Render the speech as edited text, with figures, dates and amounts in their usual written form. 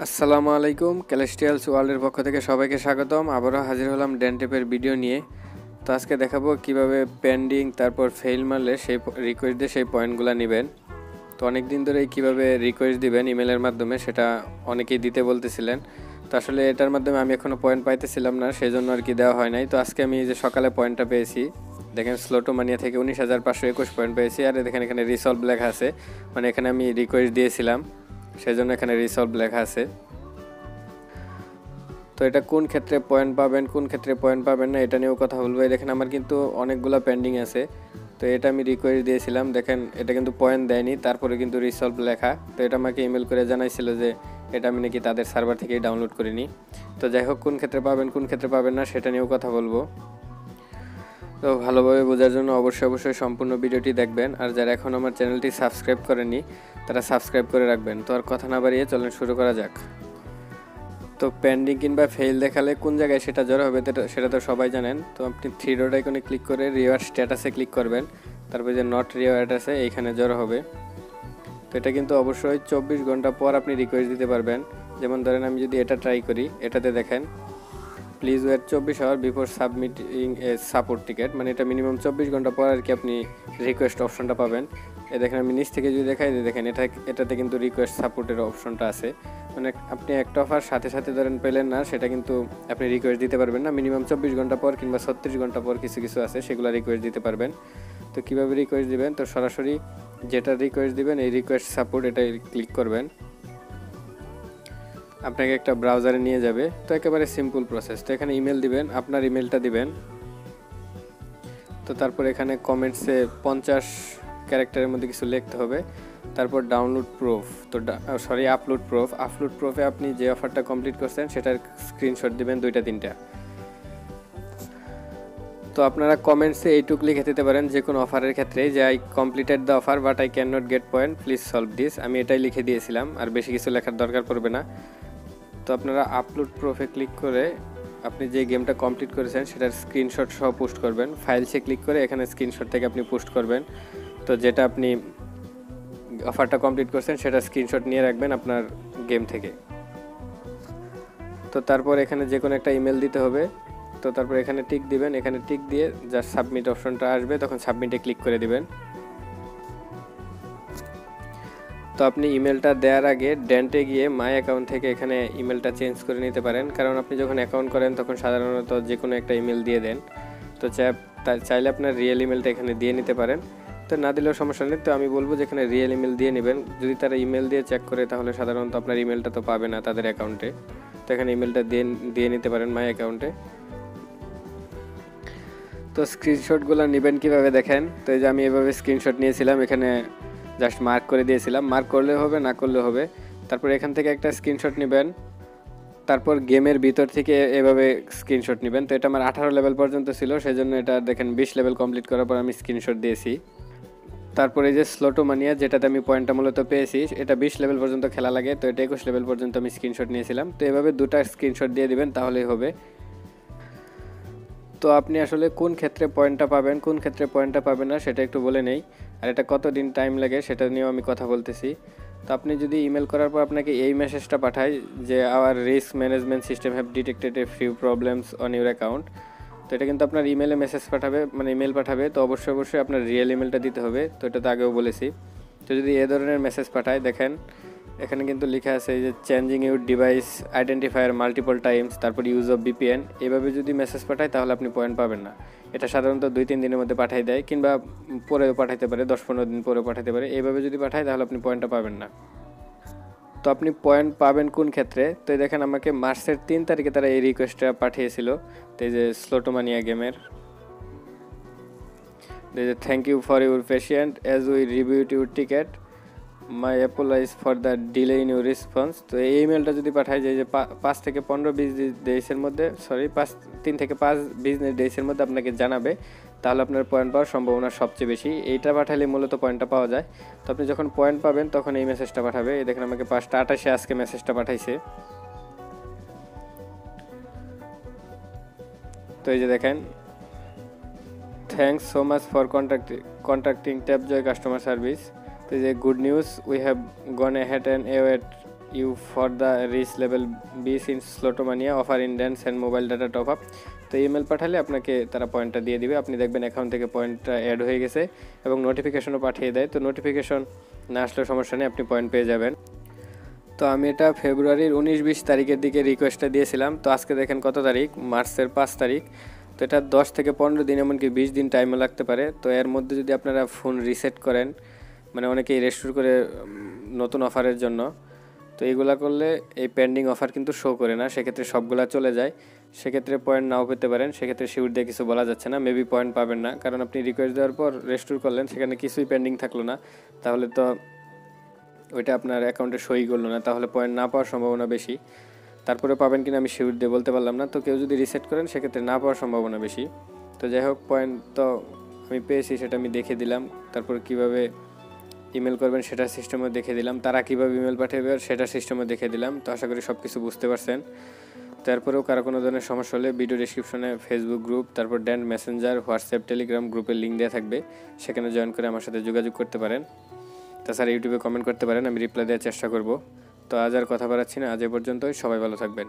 আসসালামু আলাইকুম, ক্যালেস্টিয়ালস ওয়ার্ল্ডের পক্ষ থেকে সবাইকে স্বাগতম। আবারও হাজির হলাম ড্যানটেপের ভিডিও নিয়ে। তো আজকে দেখাবো কিভাবে পেন্ডিং তারপর ফেল মারলে সেই রিকোয়েস্ট দিয়ে সেই পয়েন্টগুলো নেবেন। তো অনেক দিন ধরেই কীভাবে রিকোয়েস্ট দিবেন ইমেলের মাধ্যমে সেটা অনেকেই দিতে বলতেছিলেন। তো আসলে এটার মাধ্যমে আমি এখনও পয়েন্ট পাইতেছিলাম না, সেই জন্য আর কি দেওয়া হয় নাই। তো আজকে আমি যে সকালে পয়েন্টটা পেয়েছি, দেখেন স্লোটোমানিয়া থেকে 19,521 পয়েন্ট পেয়েছি। আর দেখেন এখানে রিসলভ লেখা আছে, মানে এখানে আমি রিকোয়েস্ট দিয়েছিলাম, সেই জন্য এখানে রিসলভ লেখা আছে। তো এটা কোন ক্ষেত্রে পয়েন্ট পাবেন, কোন ক্ষেত্রে পয়েন্ট পাবেন না, এটা নিয়েও কথা বলবো। দেখেন আমার কিন্তু অনেকগুলো পেন্ডিং আছে। তো এটা আমি রিকোয়েস্ট দিয়েছিলাম, দেখেন এটা কিন্তু পয়েন্ট দেয়নি, তারপরে কিন্তু রিসলভ লেখা। তো এটা আমাকে ইমেল করে জানাইছিল যে এটা আমি নাকি তাদের সার্ভার থেকেই ডাউনলোড করিনি। তো যাই হোক, কোন ক্ষেত্রে পাবেন কোন ক্ষেত্রে পাবেন না সেটা নিয়েও কথা বলবো। তো ভালোভাবে বোঝার জন্য অবশ্যই সম্পূর্ণ ভিডিওটি দেখবেন। আর যারা এখন আমার চ্যানেলটি সাবস্ক্রাইব করেনি তারা সাবস্ক্রাইব করে রাখবেন। তো আর কথা না বাড়িয়ে চলেন শুরু করা যাক। তো পেন্ডিং কিংবা ফেল দেখালে কোন জায়গায় সেটা জড়ো হবে সেটা তো সবাই জানেন। তো আপনি থ্রি ডট আইকনে ক্লিক করে রিওয়ার্ড স্ট্যাটাসে ক্লিক করবেন, তারপরে যে নট রিওয়ার্ড আছে এইখানে জড়ো হবে। তো এটা কিন্তু অবশ্যই 24 ঘন্টা পর আপনি রিকোয়েস্ট দিতে পারবেন। যেমন ধরেন আমি যদি এটা ট্রাই করি, এটাতে দেখেন please wait 24 hour before submitting a support ticket, মানে এটা মিনিমাম 24 ঘন্টা পর আর কি আপনি রিকোয়েস্ট অপশনটা পাবেন। এই দেখেন আমি নিচ থেকে যদি দেখাই, দেখেন এটাতে কিন্তু রিকোয়েস্ট সাপোর্টের অপশনটা আছে। মানে আপনি একটা অফার সাথে সাথে ধরেন পেলেন না, সেটা কিন্তু আপনি রিকোয়েস্ট দিতে পারবেন না, মিনিমাম 24 ঘন্টা পর কিংবা 36 ঘন্টা পর কিছু আছে সেগুলো রিকোয়েস্ট দিতে পারবেন। তো কীভাবে রিকোয়েস্ট দিবেন, তো সরাসরি যেটা রিকোয়েস্ট দিবেন এই রিকোয়েস্ট সাপোর্ট এটাই ক্লিক করবেন, আপনাকে একটা ব্রাউজারে নিয়ে যাবে। তো একেবারে সিম্পল প্রসেস। তো এখানে ইমেল দিবেন, আপনার ইমেলটা দিবেন। তো তারপর এখানে কমেন্টসে 50 ক্যারেক্টারের মধ্যে কিছু লিখতে হবে। তারপর ডাউনলোড প্রুফ, তো আপলোড প্রুফে আপনি যে অফারটা কমপ্লিট করছেন সেটার স্ক্রিনশট দিবেন 2-3টা। তো আপনারা কমেন্টসে এইটুক লিখে দিতে পারেন যে কোনো অফারের ক্ষেত্রে, যে I completed the offer but I can not get point, please solve this. আমি এটাই লিখে দিয়েছিলাম, আর বেশি কিছু লেখার দরকার পড়বে না। তো আপনারা আপলোড প্রুফে ক্লিক করে আপনি যে গেমটা কমপ্লিট করেছেন সেটার স্ক্রিনশট সহ পোস্ট করবেন। ফাইলসে ক্লিক করে এখানে স্ক্রিনশট থেকে আপনি পোস্ট করবেন। তো যেটা আপনি অফারটা কমপ্লিট করছেন সেটা স্ক্রিনশট নিয়ে রাখবেন আপনার গেম থেকে। তো তারপর এখানে যে কোনো একটা ইমেল দিতে হবে। তো তারপর এখানে টিক দিবেন, এখানে টিক দিয়ে জাস্ট সাবমিট অপশনটা আসবে, তখন সাবমিটে ক্লিক করে দিবেন। তো আপনি ইমেলটা দেওয়ার আগে ড্যান্টে গিয়ে মাই অ্যাকাউন্ট থেকে এখানে ইমেলটা চেঞ্জ করে নিতে পারেন, কারণ আপনি যখন অ্যাকাউন্ট করেন তখন সাধারণত যে কোনো একটা ইমেল দিয়ে দেন। তো চাইলে আপনার রিয়েল ইমেলটা এখানে দিয়ে নিতে পারেন, তো না দিলেও সমস্যা নেই। তো আমি বলবো যে এখানে রিয়েল ইমেল দিয়ে নেবেন। যদি তারা ইমেল দিয়ে চেক করে তাহলে সাধারণত আপনার ইমেলটা তো পাবে না তাদের অ্যাকাউন্টে। তো এখানে ইমেলটা দিয়ে নিতে পারেন মাই অ্যাকাউন্টে। তো স্ক্রিনশটগুলো নেবেন কীভাবে দেখেন। তো এই যে আমি এভাবে স্ক্রিনশট নিয়েছিলাম, এখানে জাস্ট মার্ক করে দিয়েছিলাম, মার্ক করলে হবে না করলে হবে। তারপর এখান থেকে একটা স্ক্রিনশট নেবেন, তারপর গেমের ভিতর থেকে এভাবে স্ক্রিনশট নেবেন। তো এটা আমার 18 লেভেল পর্যন্ত ছিল, সেই জন্য এটা দেখেন 20 লেভেল কমপ্লিট করার পর আমি স্ক্রিনশট দিয়েছি। তারপরে এই যে স্লোটোমানিয়া, যেটাতে আমি পয়েন্টটা মূলত পেয়েছি, এটা 20 লেভেল পর্যন্ত খেলা লাগে, তো এটা 21 লেভেল পর্যন্ত আমি স্ক্রিনশট নিয়েছিলাম। তো এভাবে দুটা স্ক্রিনশট দিয়ে দিবেন, তাহলেই হবে। তো আপনি আসলে কোন ক্ষেত্রে পয়েন্টটা পাবেন কোন ক্ষেত্রে পয়েন্টটা পাবেন না সেটা একটু বলে নেই, আর এটা কতদিন টাইম লাগে সেটা নিয়েও আমি কথা বলতেছি। তো আপনি যদি ইমেল করার পর আপনাকে এই মেসেজটা পাঠায় যে our risk management system have detected a few problems on your account, তো এটা কিন্তু আপনার ইমেলে মেসেজ পাঠাবে, মানে ইমেল পাঠাবে। তো অবশ্যই আপনার রিয়েল ইমেলটা দিতে হবে, তো এটা তো আগেও বলেছি। তো যদি এ ধরনের মেসেজ পাঠায়, দেখেন এখানে কিন্তু লেখা আছে যে changing your device identifier multiple Times, তারপর ইউজ অফ বিপিএন, এভাবে যদি মেসেজ পাঠায় তাহলে আপনি পয়েন্ট পাবেন না। এটা সাধারণত 2-3 দিনের মধ্যে পাঠিয়ে দেয়, কিংবা পরেও পাঠাইতে পারে, 10-15 দিন পরেও পাঠাতে পারে। এইভাবে যদি পাঠায় তাহলে আপনি পয়েন্টটা পাবেন না। তো আপনি পয়েন্ট পাবেন কোন ক্ষেত্রে, তো দেখেন আমাকে মার্চের 3 তারিখে তারা এই রিকোয়েস্টটা পাঠিয়েছিল। তো এই যে স্লোটোমানিয়া গেমের, thank you for your patient as we reviewed your ticket, my apologize for the delay in your response. তো এই ইমেলটা যদি পাঠায় যে 5 থেকে 15-20 ডেজের মধ্যে, 3 থেকে 5 বিজনেস ডেজের মধ্যে আপনাকে জানাবে, তাহলে আপনার পয়েন্ট পাওয়ার সম্ভাবনা সবচেয়ে বেশি। এইটা পাঠালে মূলত পয়েন্টটা পাওয়া যায়। তো আপনি যখন পয়েন্ট পাবেন তখন এই মেসেজটা পাঠাবে। এই দেখেন আমাকে 5টা 28-এ আজকে মেসেজটা পাঠাইছে। তো এই যে দেখেন, thanks so much for contacting Tapjoy customer service. তো যে good news, we have gone ahead and you for the reach level বিস in Slotomania offer in dance and mobile data top up. তো ইমেল পাঠালে আপনাকে তারা পয়েন্টটা দিয়ে দিবে, আপনি দেখবেন অ্যাকাউন্ট থেকে পয়েন্টটা অ্যাড হয়ে গেছে এবং নোটিফিকেশনও পাঠিয়ে দেয়। তো নোটিফিকেশন না আসলেও সমস্যা নেই, আপনি পয়েন্ট পেয়ে যাবেন। তো আমি এটা ফেব্রুয়ারির 19-20 তারিখের দিকে রিকোয়েস্টটা দিয়েছিলাম। তো আজকে দেখেন কত তারিখ, মার্চের 5 তারিখ। তো এটা 10 থেকে 15 দিন, এমনকি 20 দিন টাইমও লাগতে পারে। তো এর মধ্যে যদি আপনারা ফোন রিসেট করেন, মানে অনেকেই রেস্টোর করে নতুন অফারের জন্য, তো এইগুলা করলে এই পেন্ডিং অফার কিন্তু শো করে না, সেক্ষেত্রে সবগুলা চলে যায়। সেক্ষেত্রে পয়েন্ট নাও পেতে পারেন, সেক্ষেত্রে শিওর দিয়ে কিছু বলা যাচ্ছে না, মেবি পয়েন্ট পাবেন না, কারণ আপনি রিকোয়েস্ট দেওয়ার পর রেস্টোর করলেন, সেখানে কিছুই পেন্ডিং থাকলো না, তাহলে তো ওইটা আপনার অ্যাকাউন্টে সই করলো না, তাহলে পয়েন্ট না পাওয়ার সম্ভাবনা বেশি। তারপরে পাবেন কিনা আমি শিওর দিয়ে বলতে পারলাম না। তো কেউ যদি রিসেট করেন সেক্ষেত্রে না পাওয়ার সম্ভাবনা বেশি। তো যাই হোক, পয়েন্ট তো আমি পেয়েছি, সেটা আমি দেখে দিলাম। তারপর কিভাবে ইমেল করবেন সেটা সিস্টেমে দেখে দিলাম, তারা কীভাবে ইমেল পাঠাবে সেটা সিস্টেমে দেখে দিলাম। তো আশা করি সব কিছু বুঝতে পারছেন। তারপরেও কারো কোনো ধরনের সমস্যা হলে ভিডিও ডিসক্রিপশনে ফেসবুক গ্রুপ, তারপর ড্যান্ড মেসেঞ্জার, হোয়াটসঅ্যাপ, টেলিগ্রাম গ্রুপের লিঙ্ক দেওয়া থাকবে, সেখানে জয়েন করে আমার সাথে যোগাযোগ করতে পারেন। তাছাড়া ইউটিউবে কমেন্ট করতে পারেন, আমি রিপ্লাই দেওয়ার চেষ্টা করব। তো আজ আর কথা বাড়াচ্ছি না, আজ এ পর্যন্তই। সবাই ভালো থাকবেন।